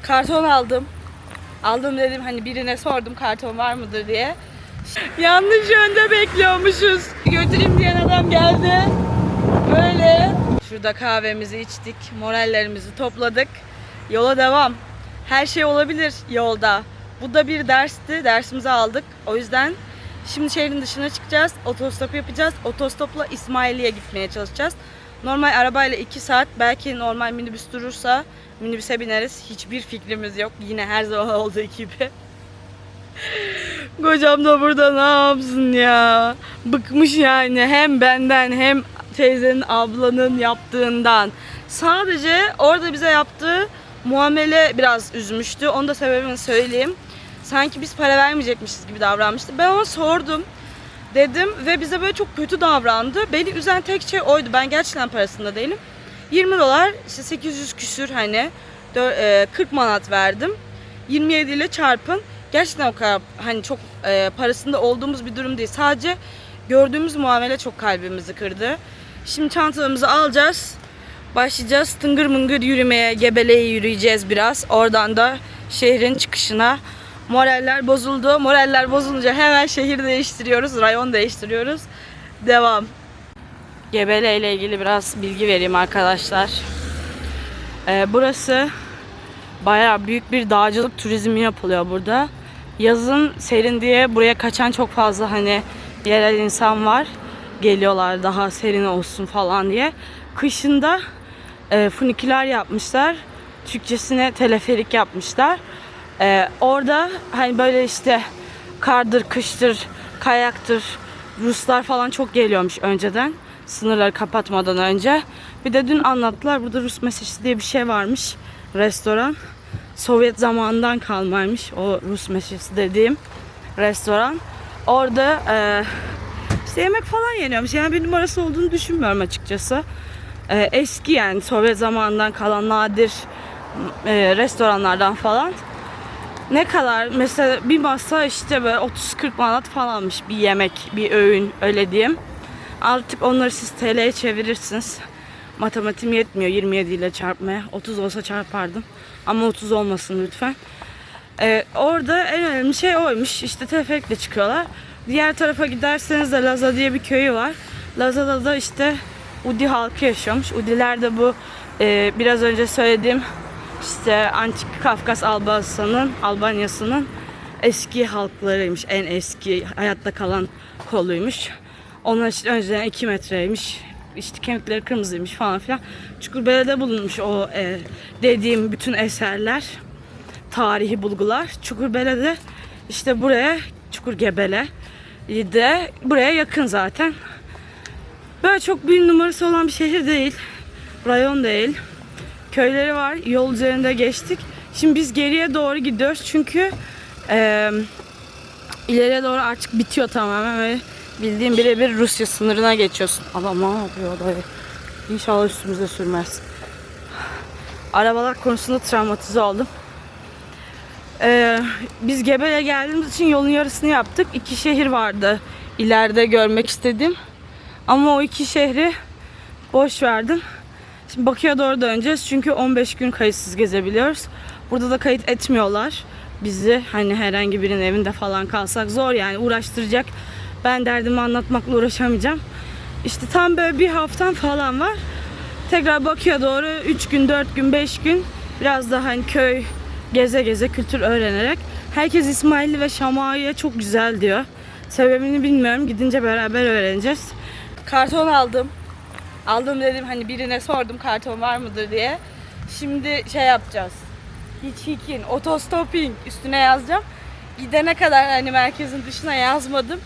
Karton aldım. Aldım dedim, hani birine sordum karton var mıdır diye. Yanlış yönde bekliyormuşuz. Götüreyim diyen adam geldi. Böyle. Şurada kahvemizi içtik. Morallerimizi topladık. Yola devam. Her şey olabilir yolda. Bu da bir dersti. Dersimizi aldık. O yüzden şimdi şehrin dışına çıkacağız. Otostop yapacağız. Otostopla İsmailiye gitmeye çalışacağız. Normal arabayla 2 saat. Belki normal minibüs durursa minibüse bineriz. Hiçbir fikrimiz yok. Yine her zaman olduğu gibi. Kocam da burada ne yapsın ya? Bıkmış yani. Hem benden hem teyzenin, ablanın yaptığından. Sadece orada bize yaptığı muamele biraz üzmüştü. Onu da sebebini söyleyeyim. Sanki biz para vermeyecekmişiz gibi davranmıştı. Ben ona sordum. Dedim ve bize böyle çok kötü davrandı. Beni üzen tek şey oydu. Ben gerçekten parasında değilim. 20 dolar, işte 800 küsür, hani 40 manat verdim. 27 ile çarpın. Gerçekten o kadar hani çok parasında olduğumuz bir durum değil. Sadece gördüğümüz muamele çok kalbimizi kırdı. Şimdi çantalarımızı alacağız. Başlayacağız tıngır mıngır yürümeye, gebeleye yürüyeceğiz biraz. Oradan da şehrin çıkışına. Moraller bozuldu. Moraller bozulunca hemen şehir değiştiriyoruz, rayon değiştiriyoruz. Devam. Gebele ile ilgili biraz bilgi vereyim arkadaşlar. Burası bayağı büyük bir dağcılık turizmi yapılıyor burada. Yazın serin diye buraya kaçan çok fazla hani yerel insan var. Geliyorlar daha serin olsun falan diye. Kışında funiküler yapmışlar. Türkçesine teleferik yapmışlar. Orada hani böyle işte kardır, kıştır, kayaktır, Ruslar falan çok geliyormuş önceden. Sınırları kapatmadan önce. Bir de dün anlattılar, burada Rus Meşesi diye bir şey varmış. Restoran. Sovyet zamanından kalmaymış o Rus Meşesi dediğim restoran. Orada işte yemek falan yeniyormuş. Yani bir numarası olduğunu düşünmüyorum açıkçası. Eski yani Sovyet zamanından kalan nadir restoranlardan falan. Ne kadar? Mesela bir masa işte böyle 30-40 manat falanmış bir yemek, bir öğün, öyle diyeyim. Artık onları siz TL'ye çevirirsiniz. Matematiğim yetmiyor 27 ile çarpmaya. 30 olsa çarpardım. Ama 30 olmasın lütfen. Orada en önemli şey oymuş. İşte teleferikle çıkıyorlar. Diğer tarafa giderseniz de Laza diye bir köyü var. Laza'da da işte Udi halkı yaşıyormuş. Udiler de bu biraz önce söylediğim işte Antik Kafkas Albanya'sının eski halklarıymış. En eski hayatta kalan koluymuş. Onlar işte önceden 2 metreymiş. İşte kemikleri kırmızıymış falan filan. Çukurbele'de bulunmuş o dediğim bütün eserler. Tarihi bulgular. Çukurbele'de işte buraya Çukurgebele de buraya yakın zaten. Böyle çok bir numarası olan bir şehir değil. Rayon değil. Köyleri var. Yol üzerinde geçtik. Şimdi biz geriye doğru gidiyoruz. Çünkü ileriye doğru artık bitiyor tamamen ve bildiğin birebir Rusya sınırına geçiyorsun. Adam ne yapıyor dayı? İnşallah üstümüze sürmez. Arabalar konusunda travmatize oldum. Biz Gebele'ye geldiğimiz için yolun yarısını yaptık. 2 şehir vardı ileride görmek istedim. Ama o 2 şehri boş verdim. Şimdi Bakü'ye doğru döneceğiz. Çünkü 15 gün kayıtsız gezebiliyoruz. Burada da kayıt etmiyorlar bizi. Hani herhangi birinin evinde falan kalsak zor yani, uğraştıracak. Ben derdimi anlatmakla uğraşamayacağım. İşte tam böyle bir haftam falan var. Tekrar Bakü'ye doğru 3 gün, 4 gün, 5 gün biraz daha hani köy geze geze kültür öğrenerek. Herkes İsmailli ve Şamail'e çok güzel diyor. Sebebini bilmiyorum. Gidince beraber öğreneceğiz. Karton aldım. Aldım dedim, hani birine sordum karton var mıdır diye. Şimdi şey yapacağız. Hitchhiking, otostopping üstüne yazacağım. Gidene kadar hani merkezin dışına yazmadım.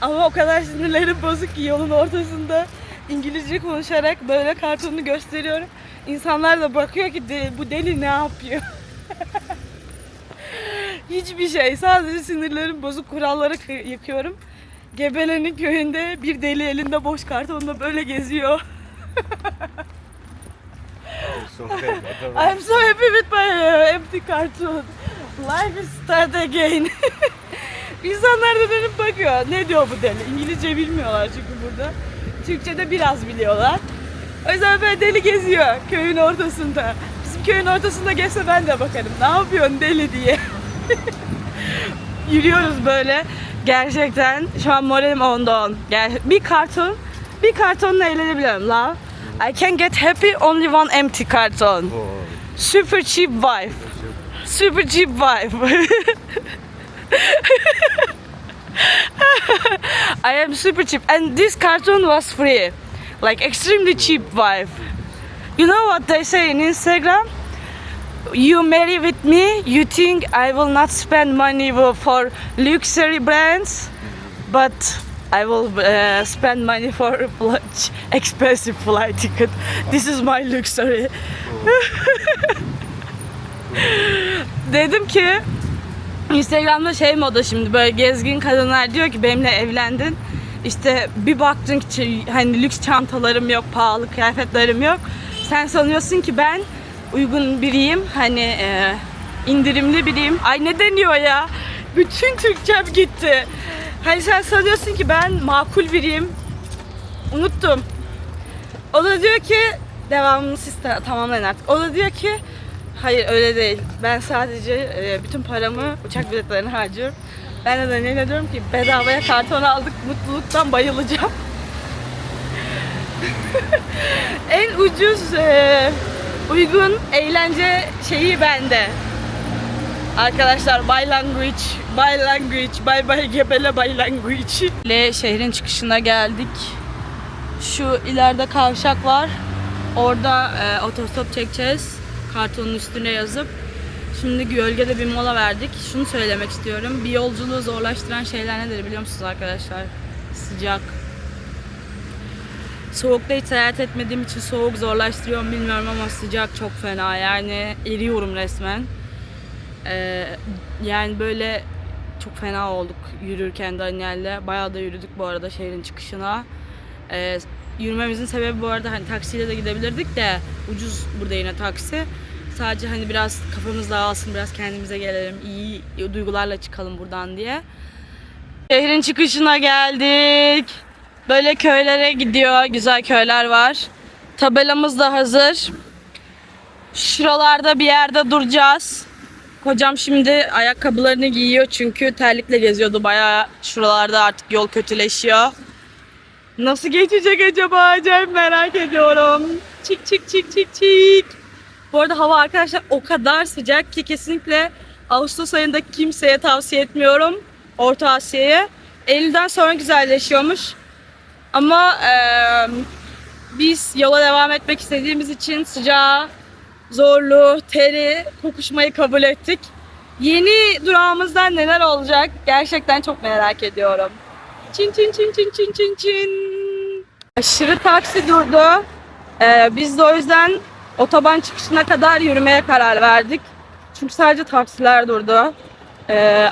Ama o kadar sinirlerim bozuk ki yolun ortasında İngilizce konuşarak böyle kartonu gösteriyorum. İnsanlar da bakıyor ki bu deli ne yapıyor? Hiçbir şey. Sadece sinirlerim bozuk, kuralları yıkıyorum. Gebele'nin köyünde bir deli elinde boş kartonla böyle geziyor. I'm so happy with my empty cartoon. Life is start again. İnsanlar da dönüp bakıyor. Ne diyor bu deli? İngilizce bilmiyorlar çünkü burada. Türkçe'de biraz biliyorlar. O yüzden böyle deli geziyor köyün ortasında. Bizim köyün ortasında geçse ben de bakarım. Ne yapıyorsun deli diye. Yürüyoruz böyle. Gerçekten şu an moralim onda on. Bir kartonla eğlenebiliyorum la. I can get happy only one empty carton. Super cheap vibe. Super cheap vibe. I am super cheap and this cartoon was free. Like extremely cheap vibe. You know what they say in Instagram? You marry with me, you think I will not spend money for luxury brands, but I will spend money for expensive flight ticket. This is my luxury. Dedim ki Instagram'da şey moda şimdi böyle gezgin kadınlar diyor ki benimle evlendin. İşte bir baktın ki hani lüks çantalarım yok, pahalı kıyafetlerim yok. Sen sanıyorsun ki ben uygun biriyim, hani indirimli biriyim. Ay ne deniyor ya? Bütün Türkçem gitti. Hani sen sanıyorsun ki ben makul biriyim. Unuttum. O da diyor ki devamını siz tamamlayın artık. O da diyor ki hayır öyle değil. Ben sadece bütün paramı uçak biletlerine harcıyorum. Ben de ne diyorum ki bedavaya karton aldık, mutluluktan bayılacağım. En ucuz uygun eğlence şeyi bende. Arkadaşlar by language, bye gebele by language. Şehrin çıkışına geldik. Şu ileride kavşak var. Orada otostop çekeceğiz. Kartonun üstüne yazıp. Şimdi gölgede bir mola verdik. Şunu söylemek istiyorum. Bir yolculuğu zorlaştıran şeyler nedir biliyor musunuz arkadaşlar? Sıcak. Soğukta hiç seyahat etmediğim için soğuk zorlaştırıyor mu bilmiyorum ama sıcak çok fena. Yani eriyorum resmen. Yani böyle çok fena olduk yürürken Daniel'le. Bayağı da yürüdük bu arada şehrin çıkışına. Yürümemizin sebebi bu arada hani taksiyle de gidebilirdik de ucuz burada yine taksi. Sadece hani biraz kafamız dağılsın, biraz kendimize gelelim, iyi duygularla çıkalım buradan diye. Şehrin çıkışına geldik. Böyle köylere gidiyor, güzel köyler var. Tabelamız da hazır. Şuralarda bir yerde duracağız. Kocam şimdi ayakkabılarını giyiyor çünkü terlikle geziyordu bayağı. Şuralarda artık yol kötüleşiyor. Nasıl geçecek acaba? Acayip merak ediyorum. Çık çık çık çık çık. Bu arada hava arkadaşlar o kadar sıcak ki kesinlikle Ağustos ayında kimseye tavsiye etmiyorum. Orta Asya'ya. Eylül'den sonra güzelleşiyormuş. Ama biz yola devam etmek istediğimiz için sıcağı, zorluğu, teri, kokuşmayı kabul ettik. Yeni durağımızdan neler olacak gerçekten çok merak ediyorum. Çin çin çin çin çin çin çin. Aşırı taksi durdu. Biz de o yüzden otoban çıkışına kadar yürümeye karar verdik. Çünkü sadece taksiler durdu.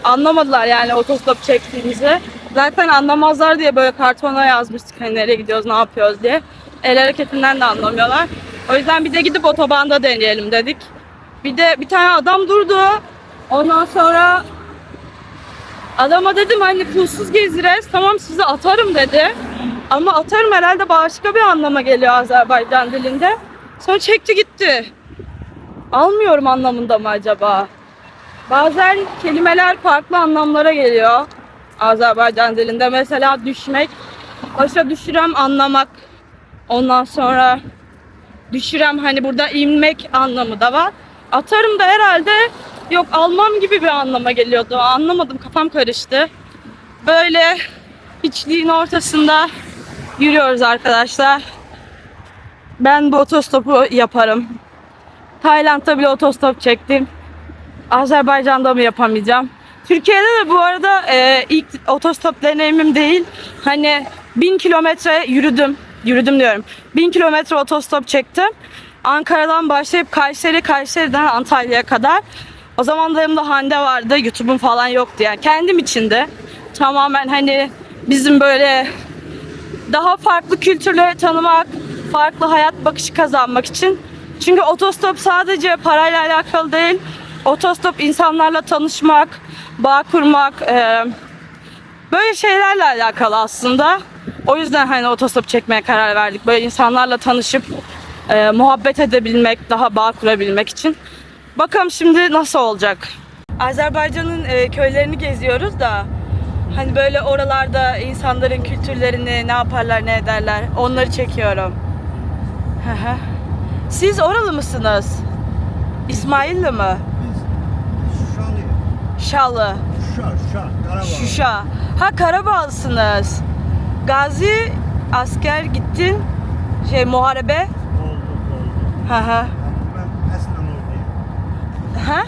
Anlamadılar yani otostop çektiğimizi. Zaten anlamazlar diye böyle kartona yazmıştık hani nereye gidiyoruz, ne yapıyoruz diye. El hareketinden de anlamıyorlar. O yüzden bir de gidip otobanda deneyelim dedik. Bir de bir tane adam durdu. Ondan sonra adama dedim hani pulsuz gezdiririz. Tamam sizi atarım dedi. Ama atarım herhalde başka bir anlama geliyor Azerbaycan dilinde. Sonra çekti gitti. Almıyorum anlamında mı acaba? Bazen kelimeler farklı anlamlara geliyor Azerbaycan dilinde. Mesela düşmek, başa düşürem anlamak. Ondan sonra düşürem hani burada inmek anlamı da var. Atarım da herhalde yok almam gibi bir anlama geliyordu. Anlamadım, kafam karıştı. Böyle hiçliğin ortasında yürüyoruz arkadaşlar. Ben bu otostopu yaparım. Tayland'da bile otostop çektim. Azerbaycan'da mı yapamayacağım? Türkiye'de de bu arada ilk otostop deneyimim değil. Hani 1000 kilometre yürüdüm. Yürüdüm diyorum. 1000 kilometre otostop çektim. Ankara'dan başlayıp Kayseri'den Antalya'ya kadar. O zaman da yanımda Hande vardı. YouTube'um falan yoktu yani. Kendim içinde. Tamamen hani bizim böyle daha farklı kültürleri tanımak, farklı hayat bakışı kazanmak için. Çünkü otostop sadece parayla alakalı değil. Otostop insanlarla tanışmak, bağ kurmak, böyle şeylerle alakalı aslında. O yüzden hani otostop çekmeye karar verdik. Böyle insanlarla tanışıp muhabbet edebilmek, daha bağ kurabilmek için. Bakalım şimdi nasıl olacak. Azerbaycan'ın köylerini geziyoruz da hani böyle oralarda insanların kültürlerini ne yaparlar ne ederler onları çekiyorum. Siz oralı mısınız? İsmailli mi? Şalı. Şuşa. Ha, Karabağlısınız. Gazi asker gittin. Muharebe. Oldu. Ha. Ben Aslan oradayım. Ha?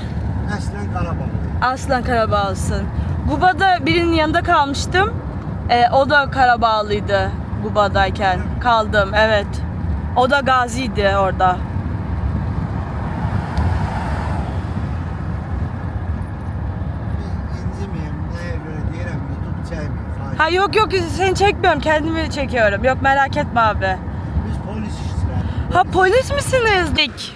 Aslan Karabağlıyım. Aslan Karabağlısın. Guba'da birinin yanında kalmıştım. O da Karabağlıydı Guba'dayken. Kaldım, evet. O da Gazi'ydi orada. İncimiyim. Neye göre diyelim YouTube çekmiyor. Ha yok seni çekmiyorum, kendimi çekiyorum. Yok merak etme abi. Biz polis işçiler. Ha, polis misiniz? Dik.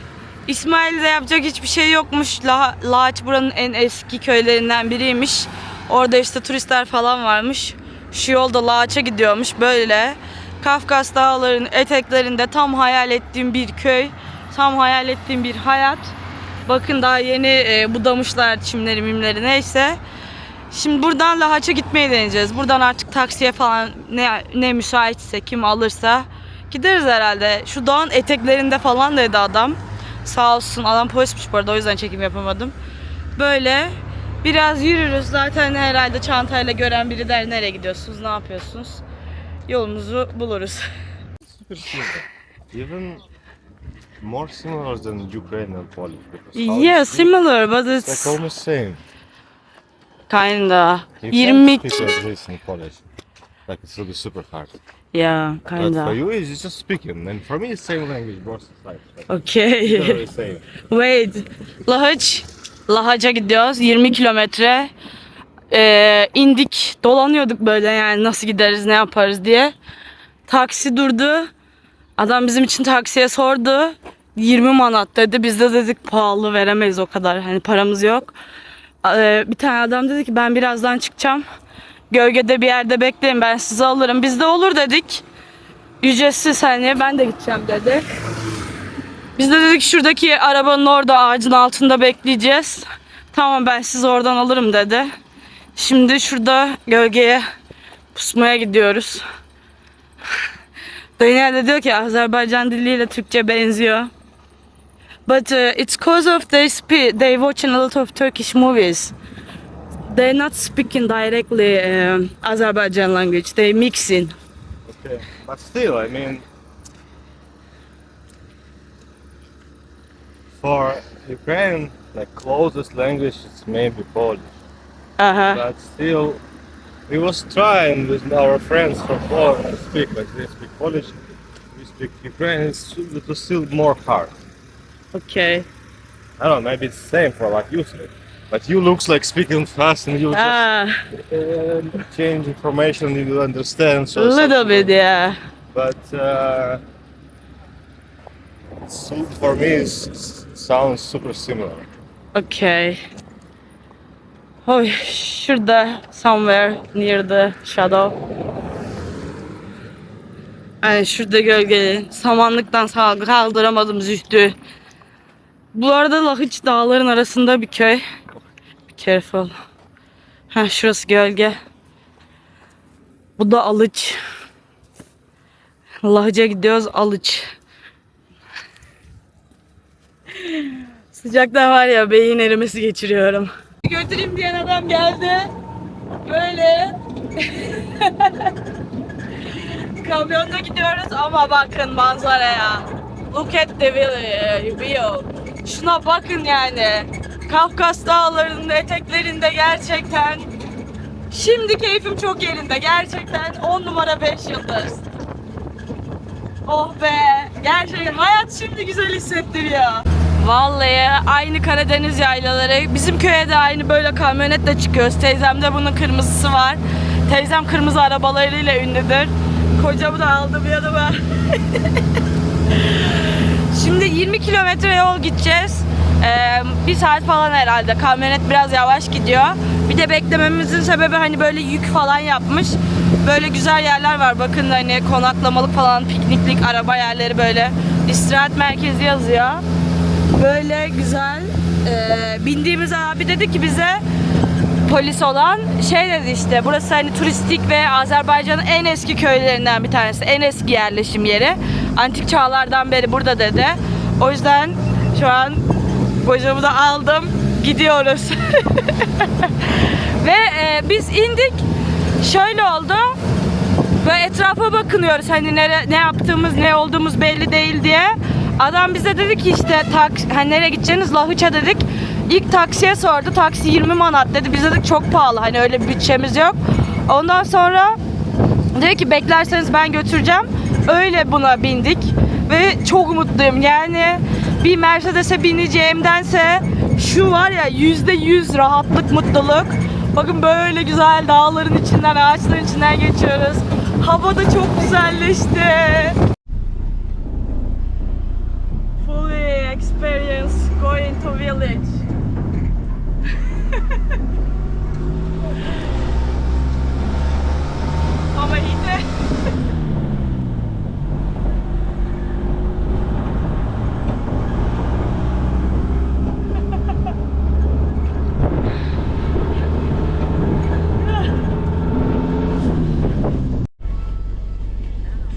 İsmail'de yapacak hiçbir şey yokmuş. Lağaç buranın en eski köylerinden biriymiş. Orada işte turistler falan varmış. Şu yolda Lağaç'a gidiyormuş böyle. Kafkas Dağları'nın eteklerinde tam hayal ettiğim bir köy. Tam hayal ettiğim bir hayat. Bakın daha yeni budamışlar çimleri mimleri neyse. Şimdi buradan Lağaç'a gitmeyi deneyeceğiz. Buradan artık taksiye falan ne müsaitse kim alırsa gideriz herhalde. Şu dağın eteklerinde falan dedi adam. Sağ olsun adam polismiş bu arada, o yüzden çekim yapamadım. Böyle biraz yürürüz. Zaten herhalde çantayla gören biri der nereye gidiyorsunuz, ne yapıyorsunuz? Yolumuzu buluruz. Super similar. Even more similar than Ukrainian Polish. Because how Yeah, you speak, similar but it's it's like almost same. kinda. You 20 can't speak like this in Polish. Like it will be super hard. Yeah, But for kinda. you, it's just speaking. And for me, it's same language, both sides. Like, Okay. literally same. Wait. Lahac'a gidiyoruz. 20 kilometre. İndik. Dolanıyorduk böyle yani nasıl gideriz ne yaparız diye. Taksi durdu. Adam bizim için taksiye sordu. 20 manat dedi. Biz de dedik pahalı, veremeyiz o kadar. Hani paramız yok. Bir tane adam dedi ki ben birazdan çıkacağım. Gölgede bir yerde bekleyin, ben sizi alırım. Biz de olur dedik. Ücretsiz, hani ben de gideceğim dedi. Biz de dedik şuradaki arabanın orada ağacın altında bekleyeceğiz. Tamam ben sizi oradan alırım dedi. Şimdi şurada gölgeye pusmaya gidiyoruz. Daniel de diyor ki Azerbaycan diliyle Türkçe benziyor. But it's cause of they watching a lot of Turkish movies. They're not speaking directly Azerbaijan language. They mixing. Okay. But still, I mean, for Ukraine, like closest language is maybe Polish. But still, we was trying with our friends from Poland to speak, like they speak Polish, we speak Ukrainian, it was still more hard. Okay. I don't know, maybe it's the same for like you said. But you looks like speaking fast and you just change information, you will understand. So A little bit, yeah. But for me, it sounds super similar. Okay. Oy, şurada somewhere near the shadow. Yani şurada gölgeli. Samanlıktan kaldıramadım Zühtü. Bu arada Lahıç dağların arasında bir köy. Be careful. Ha, şurası gölge. Bu da Alıç. Lahıç'a gidiyoruz, Alıç. Sıcaktan var ya beyin erimesi geçiriyorum. Götüreyim diyen adam geldi. Böyle. Kamyonda gidiyoruz ama bakın manzaraya. Look at the view. Şuna bakın yani. Kafkas Dağları'nın eteklerinde gerçekten. Şimdi keyfim çok yerinde. Gerçekten 10 numara 5 yıldız. Oh be. Gerçekten hayat şimdi güzel hissettiriyor. Vallahi aynı Karadeniz yaylaları. Bizim köye de aynı böyle kamyonetle çıkıyoruz. Teyzemde bunun kırmızısı var. Teyzem kırmızı arabalarıyla ünlüdür. Kocamı da aldım yanıma. Şimdi 20 kilometre yol gideceğiz. Bir saat falan herhalde. Kamyonet biraz yavaş gidiyor. Bir de beklememizin sebebi hani böyle yük falan yapmış. Böyle güzel yerler var. Bakın hani konaklamalık falan, pikniklik, araba yerleri böyle istirahat merkezi yazıyor. Böyle güzel. Bindiğimiz abi dedi ki bize, polis olan şey dedi, işte burası hani turistik ve Azerbaycan'ın en eski köylerinden bir tanesi. En eski yerleşim yeri. Antik çağlardan beri burada dedi. O yüzden şu an kocamı da aldım. Gidiyoruz. Ve biz indik. Şöyle oldu. Böyle etrafa bakınıyoruz. Hani ne yaptığımız, ne olduğumuz belli değil diye. Adam bize dedi ki işte hani nereye gideceğiniz, Lahıç'a dedik. İlk taksiye sordu. Taksi 20 manat dedi. Biz dedik çok pahalı. Hani öyle bir bütçemiz yok. Ondan sonra dedi ki beklerseniz ben götüreceğim. Öyle buna bindik. Ve çok mutluyum. Yani bir Mercedes'e bineceğimdense şu var ya, %100 rahatlık, mutluluk. Bakın böyle güzel dağların içinden, ağaçların içinden geçiyoruz. Hava da çok güzelleşti. Fully experience going to village. Ama iyi de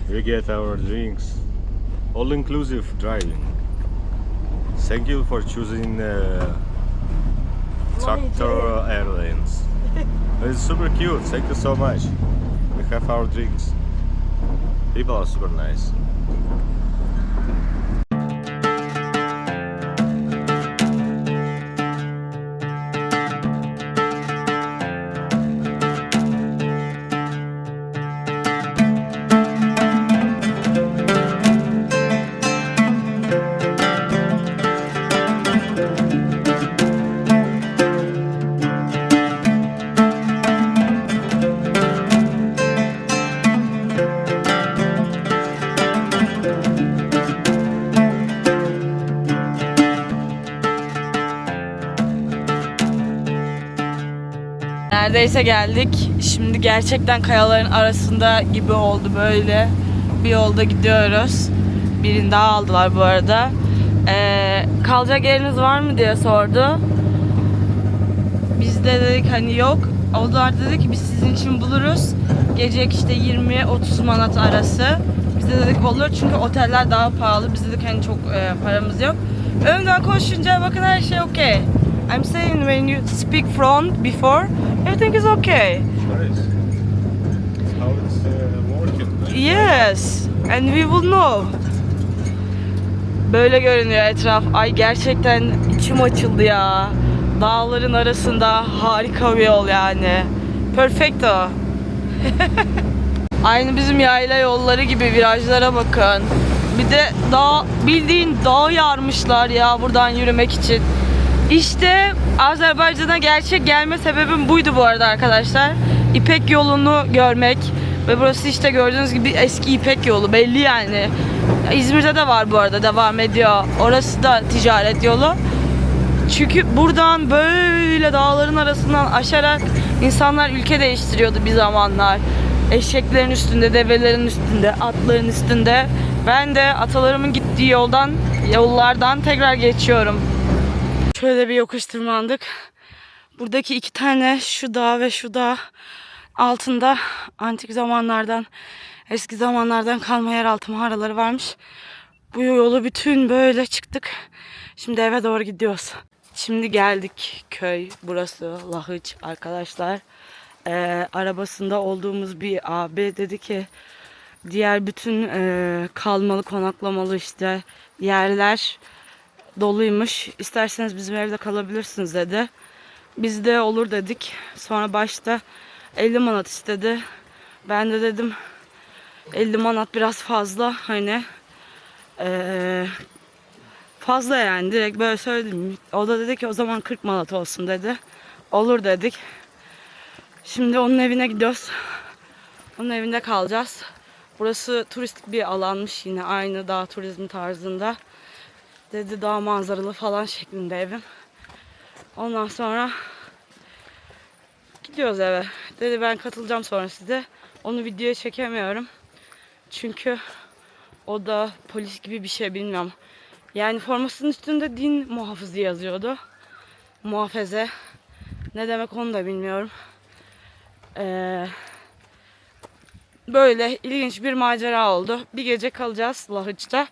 We get our drinks. All inclusive driving. Thank you for choosing Tractor Airlines. It's super cute. Thank you so much. We have our drinks. People are super nice. neredeyse geldik. Şimdi gerçekten kayaların arasında gibi oldu böyle. Bir yolda gidiyoruz. Birini daha aldılar bu arada. Kalacak yeriniz var mı diye sordu. Biz de dedik hani yok. O da dedi ki biz sizin için buluruz. Gece işte 20-30 manat arası. Biz de dedik olur çünkü oteller daha pahalı. Biz dedik hani çok paramız yok. Önden konuşunca bakın her şey okay. I'm saying when you speak front before, everything is okay. Nice. How it's working? Yes, and we will know. Böyle görünüyor etraf. Ay gerçekten içim açıldı ya. Dağların arasında harika bir yol yani. Perfecto. Aynı bizim yayla yolları gibi, virajlara bakın. Bir de bildiğin dağ yarmışlar ya buradan yürümek için. İşte Azerbaycan'a gerçek gelme sebebim buydu bu arada arkadaşlar. İpek yolunu görmek. Ve burası işte gördüğünüz gibi eski İpek yolu, belli yani. İzmir'de de var bu arada, devam ediyor. Orası da ticaret yolu. Çünkü buradan böyle dağların arasından aşarak insanlar ülke değiştiriyordu bir zamanlar. Eşeklerin üstünde, develerin üstünde, atların üstünde. Ben de atalarımın gittiği yollardan tekrar geçiyorum. Şöyle bir yokuş tırmandık. Buradaki iki tane, şu dağ ve şu dağ altında antik zamanlardan, eski zamanlardan kalma yeraltı mağaraları varmış. Bu yolu bütün böyle çıktık. Şimdi eve doğru gidiyoruz. Şimdi geldik, köy burası, Lahıç arkadaşlar. Arabasında olduğumuz bir abi dedi ki diğer bütün kalmalı, konaklamalı işte yerler doluymuş. İsterseniz bizim evde kalabilirsiniz dedi. Biz de olur dedik. Sonra başta 50 manat istedi. Ben de dedim 50 manat biraz fazla, hani fazla yani, direkt böyle söyledim. O da dedi ki o zaman 40 manat olsun dedi. Olur dedik. Şimdi onun evine gidiyoruz. Onun evinde kalacağız. Burası turistik bir alanmış, yine aynı dağ turizmi tarzında. Dedi dağ manzaralı falan şeklinde evim. Ondan sonra gidiyoruz eve. Dedi ben katılacağım sonra size. Onu videoya çekemiyorum. Çünkü O da polis gibi bir şey, bilmiyorum. Yani formasının üstünde din muhafızı yazıyordu. Muhafaze. Ne demek onu da bilmiyorum. Böyle ilginç bir macera oldu. Bir gece kalacağız Lahıç'ta.